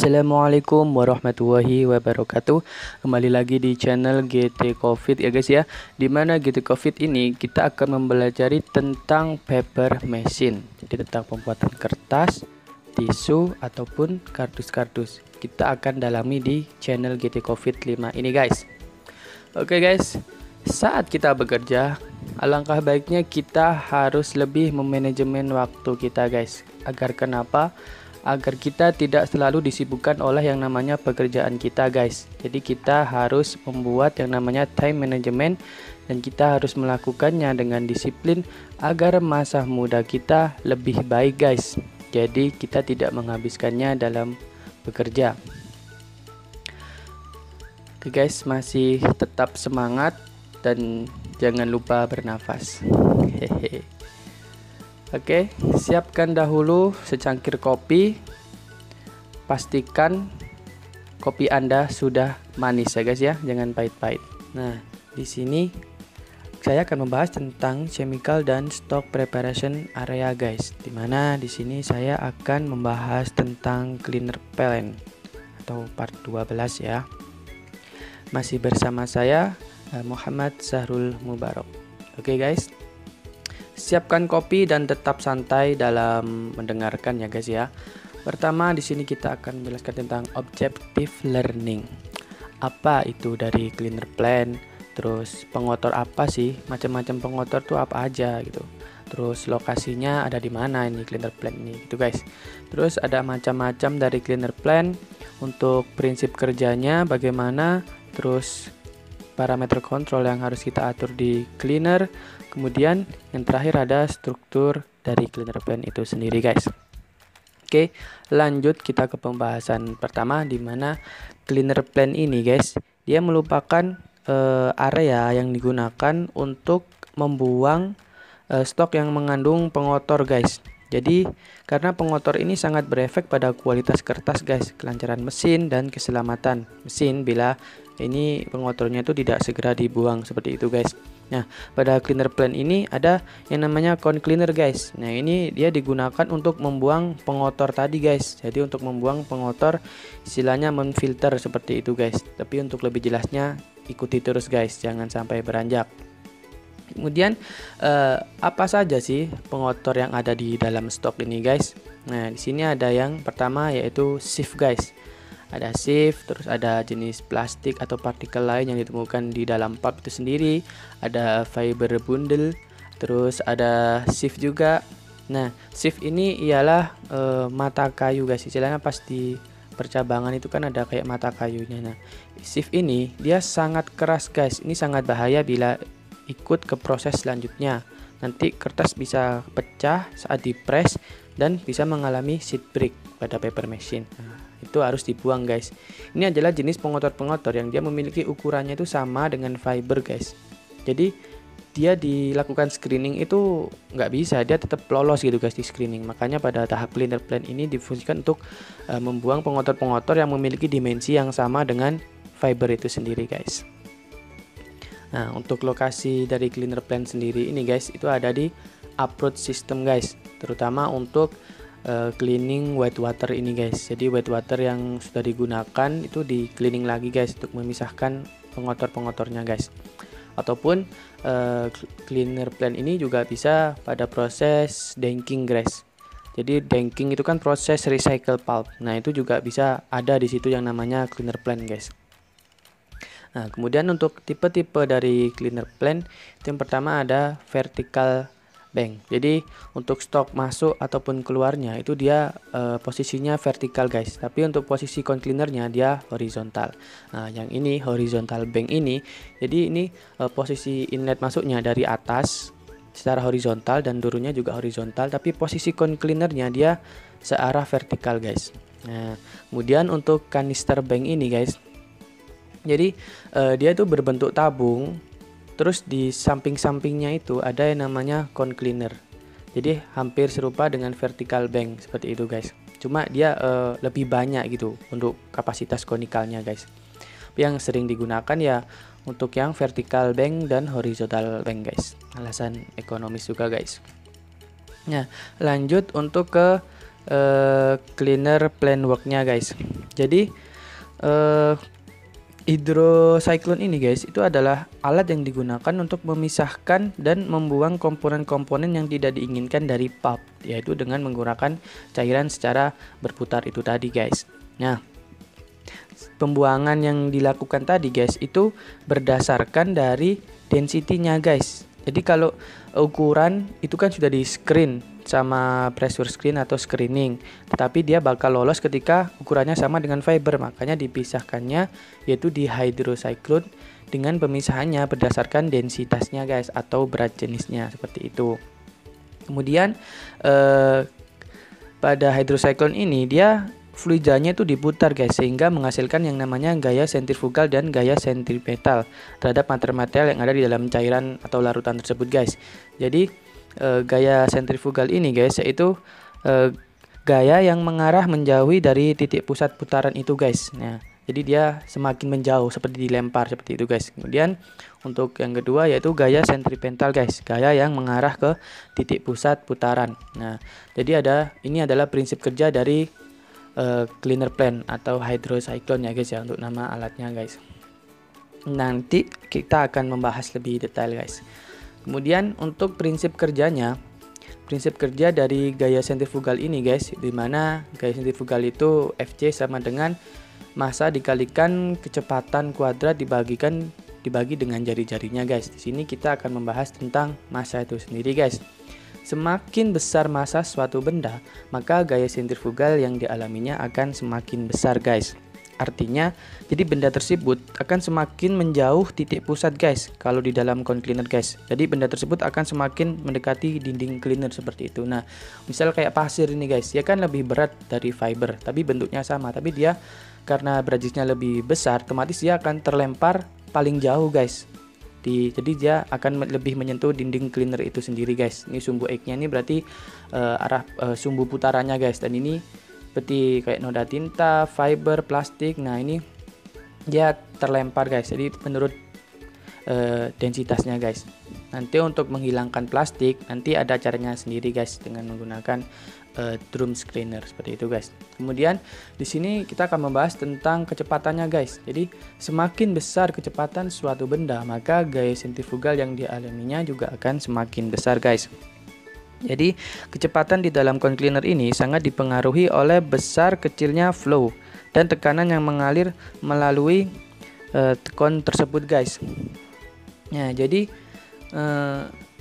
Assalamualaikum warahmatullahi wabarakatuh. Kembali lagi di channel GT Covid ya guys ya. Dimana GT Covid ini kita akan mempelajari tentang paper machine. Jadi tentang pembuatan kertas, tisu ataupun kardus-kardus. Kita akan dalami di channel GT Covid 5 ini guys. Oke guys, saat kita bekerja, alangkah baiknya kita harus lebih memanajemen waktu kita guys. Agar kenapa? Agar kita tidak selalu disibukkan oleh yang namanya pekerjaan kita guys. Jadi kita harus membuat yang namanya time management dan kita harus melakukannya dengan disiplin agar masa muda kita lebih baik guys. Jadi kita tidak menghabiskannya dalam bekerja. Oke guys, masih tetap semangat dan jangan lupa bernafas. Hehe. Oke, siapkan dahulu secangkir kopi. Pastikan kopi Anda sudah manis ya guys ya, jangan pahit-pahit. Nah, di sini saya akan membahas tentang chemical dan stock preparation area guys. Dimana di sini saya akan membahas tentang cleaner plan atau part 12 ya. Masih bersama saya Muhammad Sahrul Mubarok. Oke guys. Siapkan kopi dan tetap santai dalam mendengarkan ya guys ya. Pertama di sini kita akan menjelaskan tentang objective learning. Apa itu dari cleaner plan? Terus pengotor apa sih? Macam-macam pengotor tuh apa aja gitu. Terus lokasinya ada di mana ini cleaner plan ini gitu guys. Terus ada macam-macam dari cleaner plan. Untuk prinsip kerjanya bagaimana? Terus parameter kontrol yang harus kita atur di cleaner. Kemudian yang terakhir ada struktur dari cleaner plan itu sendiri guys. Oke, lanjut kita ke pembahasan pertama, di mana cleaner plan ini guys, dia merupakan area yang digunakan untuk membuang stok yang mengandung pengotor guys. Jadi karena pengotor ini sangat berefek pada kualitas kertas guys, kelancaran mesin dan keselamatan mesin bila ini pengotornya itu tidak segera dibuang seperti itu guys. Nah, pada cleaner plan ini ada yang namanya cone cleaner guys. Nah, ini dia digunakan untuk membuang pengotor tadi guys. Jadi untuk membuang pengotor istilahnya menfilter seperti itu guys. Tapi untuk lebih jelasnya ikuti terus guys, jangan sampai beranjak. Kemudian apa saja sih pengotor yang ada di dalam stok ini guys? Nah, di sini ada yang pertama yaitu sieve guys. Ada sieve, terus ada jenis plastik atau partikel lain yang ditemukan di dalam pulp itu sendiri. Ada fiber bundle, terus ada sieve juga. Nah, sieve ini ialah mata kayu guys. Istilahnya pas di percabangan itu kan ada kayak mata kayunya. Nah, sieve ini dia sangat keras guys. Ini sangat bahaya bila ikut ke proses selanjutnya. Nanti kertas bisa pecah saat dipres dan bisa mengalami sheet break pada paper machine. Nah, itu harus dibuang guys. Ini adalah jenis pengotor-pengotor yang dia memiliki ukurannya itu sama dengan fiber guys. Jadi dia dilakukan screening itu nggak bisa, dia tetap lolos gitu guys di screening. Makanya pada tahap cleaner plan ini difungsikan untuk membuang pengotor-pengotor yang memiliki dimensi yang sama dengan fiber itu sendiri guys. Nah, untuk lokasi dari cleaner plan sendiri ini guys, itu ada di approach system guys, terutama untuk cleaning wet water ini guys. Jadi wet water yang sudah digunakan itu di cleaning lagi guys untuk memisahkan pengotor-pengotornya guys. Ataupun cleaner plan ini juga bisa pada proses danking guys. Jadi danking itu kan proses recycle pulp. Nah, itu juga bisa ada di situ yang namanya cleaner plan guys. Nah, kemudian untuk tipe-tipe dari cleaner plan, itu yang pertama ada vertical bank. Jadi untuk stok masuk ataupun keluarnya itu dia posisinya vertikal guys. Tapi untuk posisi cone cleanernya dia horizontal. Nah, yang ini horizontal bank ini, jadi ini posisi inlet masuknya dari atas secara horizontal dan turunnya juga horizontal. Tapi posisi cone cleanernya dia searah vertikal guys. Nah, kemudian untuk canister bank ini guys, jadi dia itu berbentuk tabung. Terus di samping-sampingnya itu ada yang namanya cone cleaner. Jadi hampir serupa dengan vertical bank seperti itu guys. Cuma dia lebih banyak gitu untuk kapasitas konikalnya guys. Yang sering digunakan ya untuk yang vertical bank dan horizontal bank guys. Alasan ekonomis juga guys. Nah, lanjut untuk ke cleaner plan worknya guys. Jadi hydrocyclone ini guys, itu adalah alat yang digunakan untuk memisahkan dan membuang komponen-komponen yang tidak diinginkan dari pulp, yaitu dengan menggunakan cairan secara berputar itu tadi guys. Nah, pembuangan yang dilakukan tadi guys itu berdasarkan dari density-nya guys. Jadi kalau ukuran itu kan sudah di screen sama pressure screen atau screening, tetapi dia bakal lolos ketika ukurannya sama dengan fiber, makanya dipisahkannya yaitu di hydrocyclone dengan pemisahannya berdasarkan densitasnya guys atau berat jenisnya seperti itu. Kemudian pada hydrocyclone ini dia fluidanya itu diputar guys, sehingga menghasilkan yang namanya gaya sentrifugal dan gaya sentripetal terhadap material-material yang ada di dalam cairan atau larutan tersebut guys. Jadi gaya sentrifugal ini guys yaitu gaya yang mengarah menjauhi dari titik pusat putaran itu guys. Nah, jadi dia semakin menjauh seperti dilempar seperti itu guys. Kemudian untuk yang kedua yaitu gaya sentripetal guys, gaya yang mengarah ke titik pusat putaran. Nah, jadi ini adalah prinsip kerja dari cleaner plant atau hydrocyclone ya guys ya, untuk nama alatnya guys. Nanti kita akan membahas lebih detail guys. Kemudian untuk prinsip kerja dari gaya sentrifugal ini guys, dimana gaya sentrifugal itu Fc sama dengan massa dikalikan kecepatan kuadrat dibagi dengan jari-jarinya guys. Di sini kita akan membahas tentang massa itu sendiri guys. Semakin besar massa suatu benda, maka gaya sentrifugal yang dialaminya akan semakin besar guys. Artinya, jadi benda tersebut akan semakin menjauh titik pusat guys, kalau di dalam cone cleaner guys. Jadi benda tersebut akan semakin mendekati dinding cleaner seperti itu. Nah, misal kayak pasir ini guys, dia kan lebih berat dari fiber, tapi bentuknya sama, tapi dia karena beratnya lebih besar, otomatis dia akan terlempar paling jauh guys. Jadi dia akan lebih menyentuh dinding cleaner itu sendiri guys. Ini sumbu egg-nya ini berarti arah sumbu putarannya guys. Dan ini seperti kayak noda tinta, fiber, plastik. Nah ini dia terlempar guys. Jadi menurut densitasnya guys. Nanti untuk menghilangkan plastik nanti ada caranya sendiri guys dengan menggunakan drum screener seperti itu guys. Kemudian di sini kita akan membahas tentang kecepatannya guys. Jadi semakin besar kecepatan suatu benda, maka gaya sentrifugal yang dialaminya juga akan semakin besar guys. Jadi kecepatan di dalam cone cleaner ini sangat dipengaruhi oleh besar kecilnya flow dan tekanan yang mengalir melalui cone tersebut guys. Nah, jadi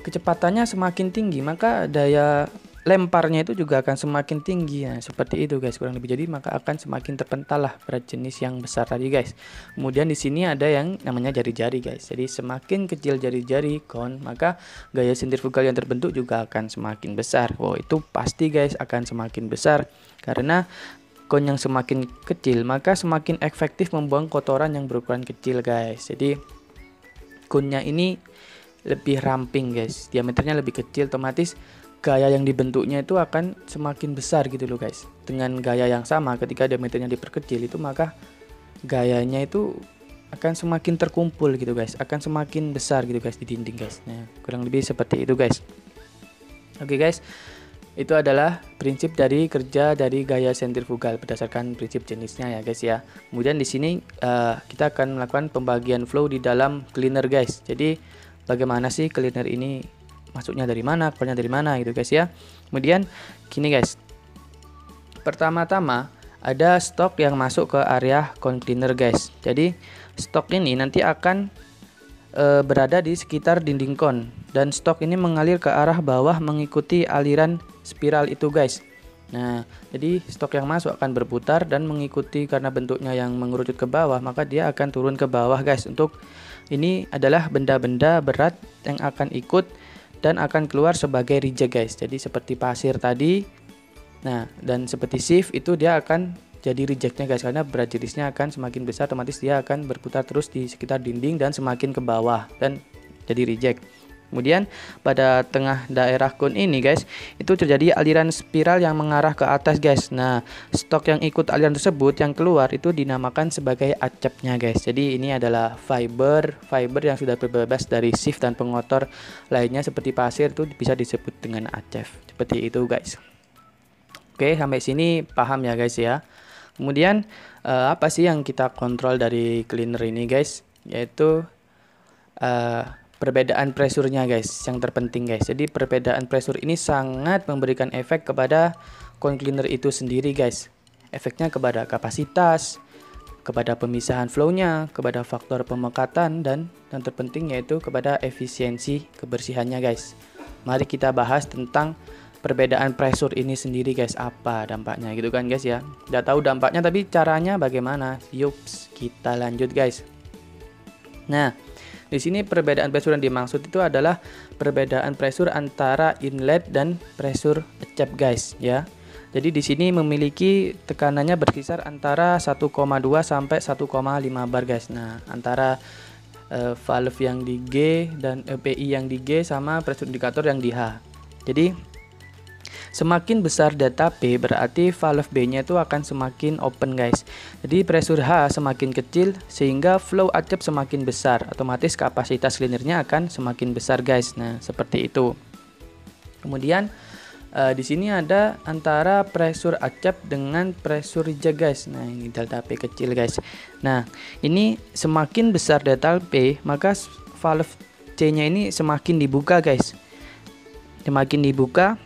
kecepatannya semakin tinggi, maka daya lemparnya itu juga akan semakin tinggi. Nah, seperti itu guys kurang lebih. Jadi maka akan semakin terpental lah berat jenis yang besar tadi guys. Kemudian di sini ada yang namanya jari-jari guys. Jadi semakin kecil jari-jari cone, maka gaya sentrifugal yang terbentuk juga akan semakin besar. Wow, itu pasti guys akan semakin besar karena cone yang semakin kecil maka semakin efektif membuang kotoran yang berukuran kecil guys. Jadi cone-nya ini lebih ramping guys, diameternya lebih kecil, otomatis gaya yang dibentuknya itu akan semakin besar gitu loh guys. Dengan gaya yang sama ketika diameternya diperkecil itu, maka gayanya itu akan semakin terkumpul gitu guys, akan semakin besar gitu guys di dinding guys. Nah, kurang lebih seperti itu guys. Oke guys, itu adalah prinsip dari kerja dari gaya sentrifugal berdasarkan prinsip jenisnya ya guys ya. Kemudian di sini kita akan melakukan pembagian flow di dalam cleaner guys. Jadi bagaimana sih cleaner ini masuknya dari mana, keluarnya dari mana gitu guys ya. Kemudian gini guys, pertama-tama ada stok yang masuk ke area cone cleaner guys. Jadi stok ini nanti akan berada di sekitar dinding cone, dan stok ini mengalir ke arah bawah mengikuti aliran spiral itu guys. Nah, jadi stok yang masuk akan berputar dan mengikuti, karena bentuknya yang mengerucut ke bawah, maka dia akan turun ke bawah guys. Untuk ini adalah benda-benda berat yang akan ikut dan akan keluar sebagai reject guys. Jadi seperti pasir tadi. Nah, dan seperti sieve itu dia akan jadi rejectnya guys, karena berat jenisnya akan semakin besar, otomatis dia akan berputar terus di sekitar dinding dan semakin ke bawah dan jadi reject. Kemudian pada tengah daerah cone ini guys, itu terjadi aliran spiral yang mengarah ke atas guys. Nah, stok yang ikut aliran tersebut yang keluar itu dinamakan sebagai acapnya guys. Jadi ini adalah fiber yang sudah berbebas dari sieve dan pengotor lainnya seperti pasir, itu bisa disebut dengan acap. Seperti itu guys. Oke, sampai sini paham ya guys ya. Kemudian apa sih yang kita kontrol dari cleaner ini guys? Yaitu perbedaan pressure-nya guys, yang terpenting guys. Jadi perbedaan pressure ini sangat memberikan efek kepada cone cleaner itu sendiri guys. Efeknya kepada kapasitas, kepada pemisahan flow-nya, kepada faktor pemekatan, dan yang terpenting yaitu kepada efisiensi kebersihannya guys. Mari kita bahas tentang perbedaan pressure ini sendiri guys, apa dampaknya gitu kan guys ya. Udah tahu dampaknya, tapi caranya bagaimana? Yups, kita lanjut guys. Nah, di sini perbedaan pressure yang dimaksud itu adalah perbedaan pressure antara inlet dan pressure accept guys ya. Jadi di sini memiliki tekanannya berkisar antara 1,2 sampai 1,5 bar guys. Nah, antara valve yang di G dan PI yang di G sama pressure indikator yang di H. Jadi semakin besar data P berarti valve B-nya itu akan semakin open guys. Jadi pressure H semakin kecil sehingga flow accept semakin besar. Otomatis kapasitas cleanernya akan semakin besar guys. Nah, seperti itu. Kemudian di sini ada antara pressure accept dengan pressure reject guys. Nah, ini delta P kecil guys. Nah, ini semakin besar delta P, maka valve C-nya ini semakin dibuka guys. Semakin dibuka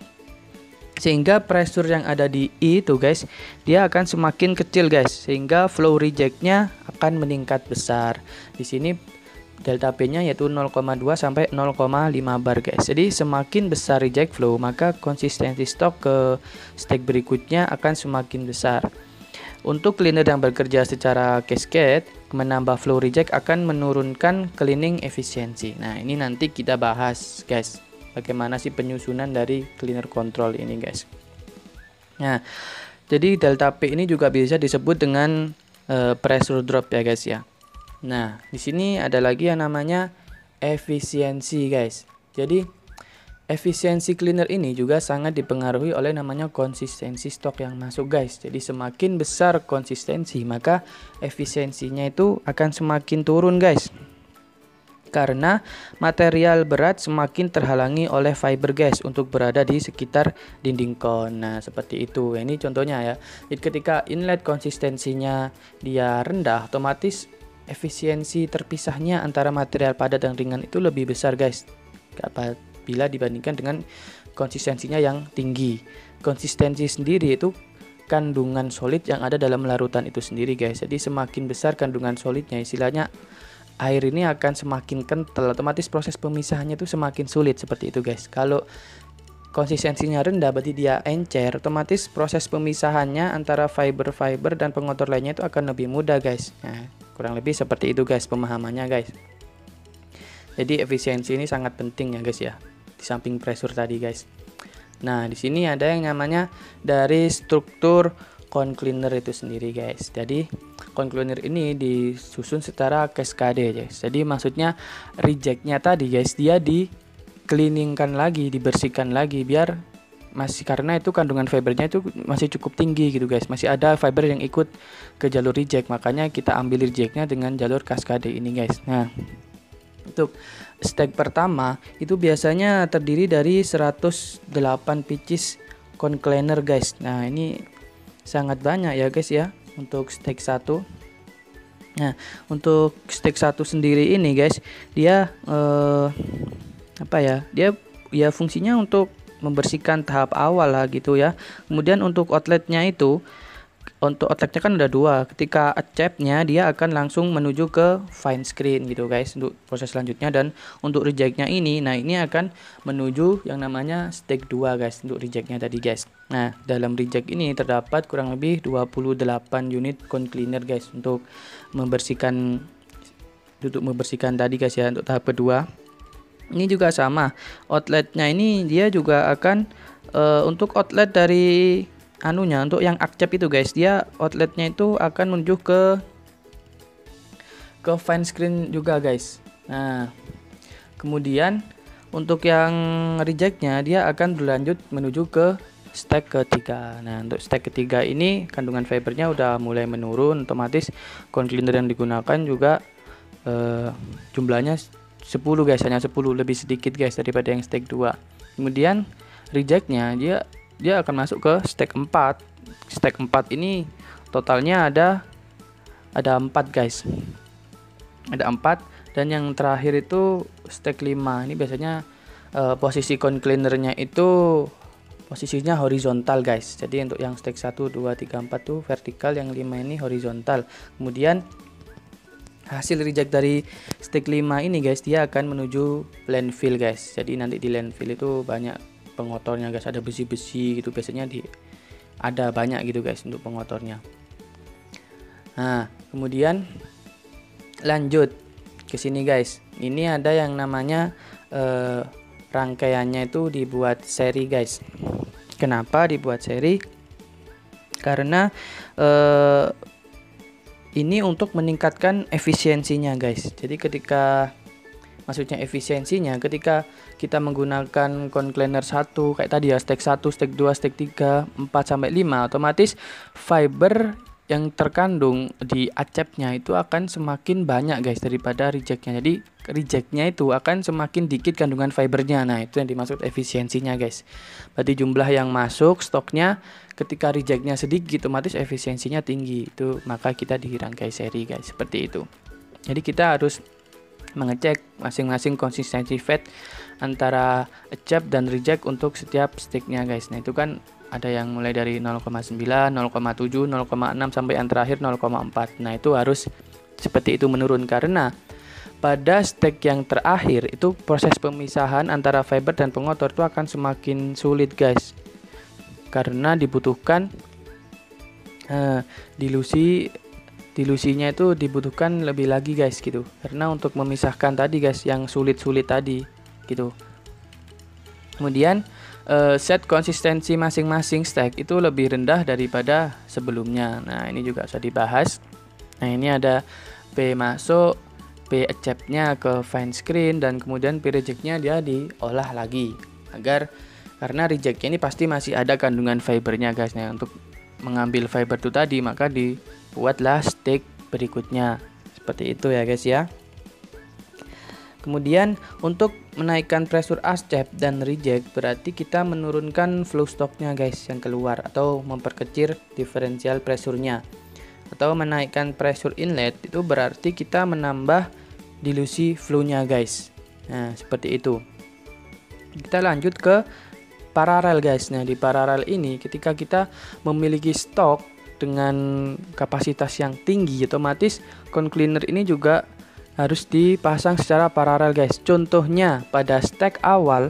sehingga pressure yang ada di I itu guys, dia akan semakin kecil guys, sehingga flow rejectnya akan meningkat besar. Di sini delta P-nya yaitu 0,2 sampai 0,5 bar guys. Jadi semakin besar reject flow, maka konsistensi stok ke stage berikutnya akan semakin besar. Untuk cleaner yang bekerja secara cascade, menambah flow reject akan menurunkan cleaning efisiensi. Nah, ini nanti kita bahas guys, bagaimana sih penyusunan dari cleaner control ini guys. Nah, jadi delta P ini juga bisa disebut dengan pressure drop ya guys ya. Nah, di sini ada lagi yang namanya efisiensi guys. Jadi efisiensi cleaner ini juga sangat dipengaruhi oleh namanya konsistensi stok yang masuk guys. Jadi semakin besar konsistensi, maka efisiensinya itu akan semakin turun guys. Karena material berat semakin terhalangi oleh fiber guys untuk berada di sekitar dinding cone. Nah, seperti itu. Ini contohnya ya. Jadi ketika inlet konsistensinya dia rendah, otomatis efisiensi terpisahnya antara material padat dan ringan itu lebih besar guys, apabila dibandingkan dengan konsistensinya yang tinggi. Konsistensi sendiri itu kandungan solid yang ada dalam larutan itu sendiri guys. Jadi semakin besar kandungan solidnya, istilahnya air ini akan semakin kental, otomatis proses pemisahannya itu semakin sulit, seperti itu guys. Kalau konsistensinya rendah berarti dia encer, otomatis proses pemisahannya antara fiber-fiber dan pengotor lainnya itu akan lebih mudah guys. Nah, kurang lebih seperti itu guys pemahamannya guys. Jadi efisiensi ini sangat penting ya guys ya, di samping pressure tadi guys. Nah, di sini ada yang namanya dari struktur cone cleaner itu sendiri guys. Jadi cone cleaner ini disusun secara cascade guys. Jadi maksudnya rejectnya tadi guys, dia di cleaningkan lagi, dibersihkan lagi biar masih, karena itu kandungan fibernya itu masih cukup tinggi gitu guys, masih ada fiber yang ikut ke jalur reject, makanya kita ambil rejectnya dengan jalur cascade ini guys. Nah, untuk stage pertama itu biasanya terdiri dari 108 pieces cone cleaner guys. Nah, ini sangat banyak ya guys ya untuk stage 1. Nah, untuk stage 1 sendiri ini guys, dia dia fungsinya untuk membersihkan tahap awal lah gitu ya. Kemudian untuk outletnya itu, untuk outletnya kan ada dua. Ketika accept-nya dia akan langsung menuju ke fine screen gitu guys untuk proses selanjutnya. Dan untuk reject-nya ini, nah ini akan menuju yang namanya stage 2 guys untuk reject-nya tadi guys. Nah, dalam reject ini terdapat kurang lebih 28 unit cone cleaner guys untuk membersihkan tadi guys ya untuk tahap kedua. Ini juga sama, outletnya ini dia juga akan untuk outlet dari anunya, untuk yang accept itu guys, dia outletnya itu akan menuju ke fine screen juga guys. Nah, kemudian untuk yang rejectnya dia akan berlanjut menuju ke stage ketiga. Nah, untuk stage ketiga ini kandungan fibernya udah mulai menurun, otomatis cone cleaner yang digunakan juga jumlahnya 10 guys, hanya 10, lebih sedikit guys daripada yang stage 2. Kemudian rejectnya dia akan masuk ke stage 4. Stage 4 ini totalnya ada 4 guys. Ada 4, dan yang terakhir itu stack 5. Ini biasanya posisi concleanernya itu posisinya horizontal guys. Jadi untuk yang stack 1, 2, 3, 4 tuh vertikal, yang 5 ini horizontal. Kemudian hasil reject dari stack 5 ini guys, dia akan menuju landfill guys. Jadi nanti di landfill itu banyak pengotornya guys, ada besi-besi gitu, biasanya ada banyak gitu guys untuk pengotornya. Nah, kemudian lanjut ke sini guys. Ini ada yang namanya rangkaiannya itu dibuat seri guys. Kenapa dibuat seri? Karena ini untuk meningkatkan efisiensinya guys. Jadi maksudnya efisiensinya ketika kita menggunakan concleaner 1 kayak tadi ya, stack 1, stack 2, stack 3, 4 sampai 5, otomatis fiber yang terkandung di acepnya itu akan semakin banyak guys daripada rejectnya. Jadi rejectnya itu akan semakin dikit kandungan fibernya. Nah, itu yang dimaksud efisiensinya guys. Berarti jumlah yang masuk stoknya ketika rejectnya sedikit, otomatis efisiensinya tinggi. Itu maka kita dirangkai seri guys, seperti itu. Jadi kita harus mengecek masing-masing konsistensi fat antara acep dan reject untuk setiap sticknya guys. Nah, itu kan ada yang mulai dari 0,9, 0,7, 0,6 sampai yang terakhir 0,4. Nah, itu harus seperti itu menurun, karena pada stack yang terakhir itu proses pemisahan antara fiber dan pengotor itu akan semakin sulit guys, karena dibutuhkan dilusinya itu dibutuhkan lebih lagi guys gitu, karena untuk memisahkan tadi guys yang sulit-sulit tadi gitu. Kemudian set konsistensi masing-masing stack itu lebih rendah daripada sebelumnya. Nah, ini juga bisa dibahas. Nah, ini ada P masuk, P acceptnya ke fine screen, dan kemudian P rejectnya dia diolah lagi karena rejectnya ini pasti masih ada kandungan fibernya guys. Nah, untuk mengambil fiber itu tadi maka dibuatlah stack berikutnya seperti itu ya guys ya. Kemudian untuk menaikkan pressure acep dan reject berarti kita menurunkan flow stocknya guys yang keluar, atau memperkecil diferensial pressure-nya. Atau menaikkan pressure inlet itu berarti kita menambah dilusi flow-nya guys. Nah, seperti itu. Kita lanjut ke paralel guys. Nah, di paralel ini ketika kita memiliki stok dengan kapasitas yang tinggi, otomatis concleaner ini juga harus dipasang secara paralel guys. Contohnya pada stack awal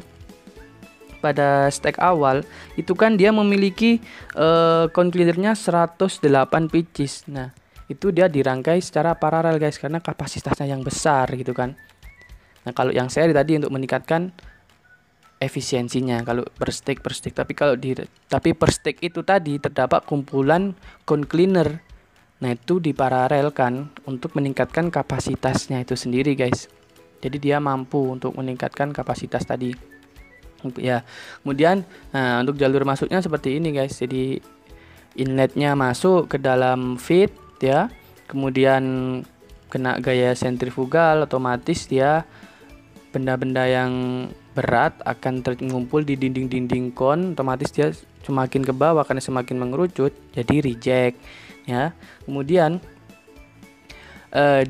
itu kan dia memiliki concleanernya 108 pieces. Nah, itu dia dirangkai secara paralel guys karena kapasitasnya yang besar gitu kan. Nah, kalau yang seri tadi untuk meningkatkan efisiensinya kalau per stick, tapi per stick itu tadi terdapat kumpulan concleaner. Nah, itu diparalelkan untuk meningkatkan kapasitasnya itu sendiri guys. Jadi dia mampu untuk meningkatkan kapasitas tadi. Ya, kemudian untuk jalur masuknya seperti ini guys. Jadi inletnya masuk ke dalam feed ya. Kemudian kena gaya sentrifugal, otomatis dia benda-benda yang berat akan terkumpul di dinding-dinding kon, otomatis dia semakin ke bawah karena semakin mengerucut jadi reject ya. Kemudian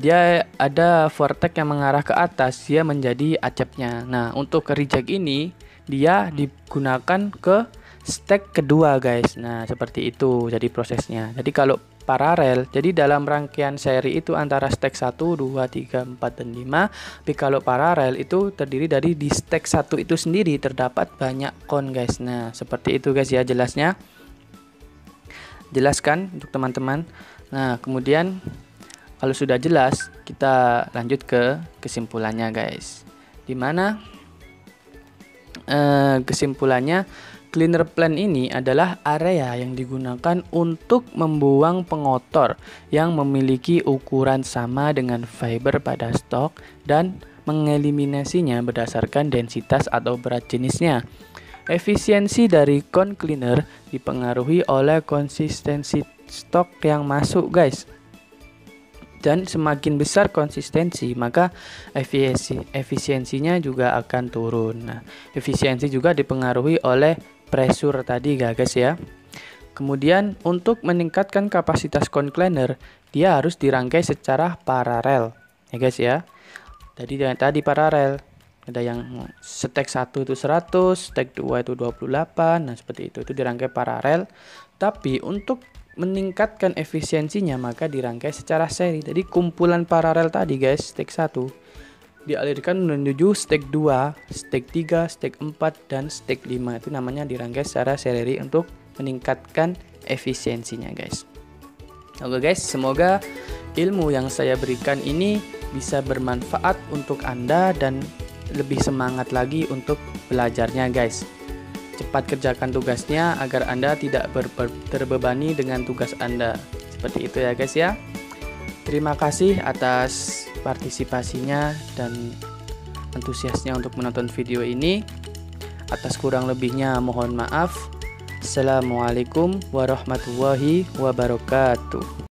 dia ada vortex yang mengarah ke atas, dia menjadi acepnya. Nah, untuk ke reject ini dia digunakan ke stack kedua guys. Nah, seperti itu jadi prosesnya. Jadi kalau paralel, jadi dalam rangkaian seri itu antara stack 1, 2, 3, 4, dan 5. Tapi kalau paralel itu terdiri dari di stack 1 itu sendiri terdapat banyak kon guys. Nah, seperti itu guys ya jelasnya. Jelaskan untuk teman-teman. Nah, kemudian kalau sudah jelas, kita lanjut ke kesimpulannya guys. Dimana kesimpulannya, cleaner plant ini adalah area yang digunakan untuk membuang pengotor yang memiliki ukuran sama dengan fiber pada stok dan mengeliminasinya berdasarkan densitas atau berat jenisnya. Efisiensi dari con cleaner dipengaruhi oleh konsistensi stok yang masuk guys. Dan semakin besar konsistensi, maka efisiensinya juga akan turun. Nah, efisiensi juga dipengaruhi oleh pressure tadi guys ya. kemudian untuk meningkatkan kapasitas concliner, dia harus dirangkai secara paralel. Ya guys ya. Jadi tadi paralel. Ada yang stack 1 itu 100, stack 2 itu 28. Nah, seperti itu. Itu dirangkai paralel. Tapi untuk meningkatkan efisiensinya maka dirangkai secara seri. Jadi kumpulan paralel tadi guys, stack 1 dialirkan menuju stack 2, stack 3, stack 4, dan stack 5. Itu namanya dirangkai secara seri untuk meningkatkan efisiensinya guys. Oke guys, semoga ilmu yang saya berikan ini bisa bermanfaat untuk Anda dan lebih semangat lagi untuk belajarnya guys. Cepat kerjakan tugasnya agar Anda tidak terbebani dengan tugas Anda. Seperti itu ya guys ya. Terima kasih atas partisipasinya dan antusiasnya untuk menonton video ini. Atas kurang lebihnya mohon maaf. Assalamualaikum warahmatullahi wabarakatuh.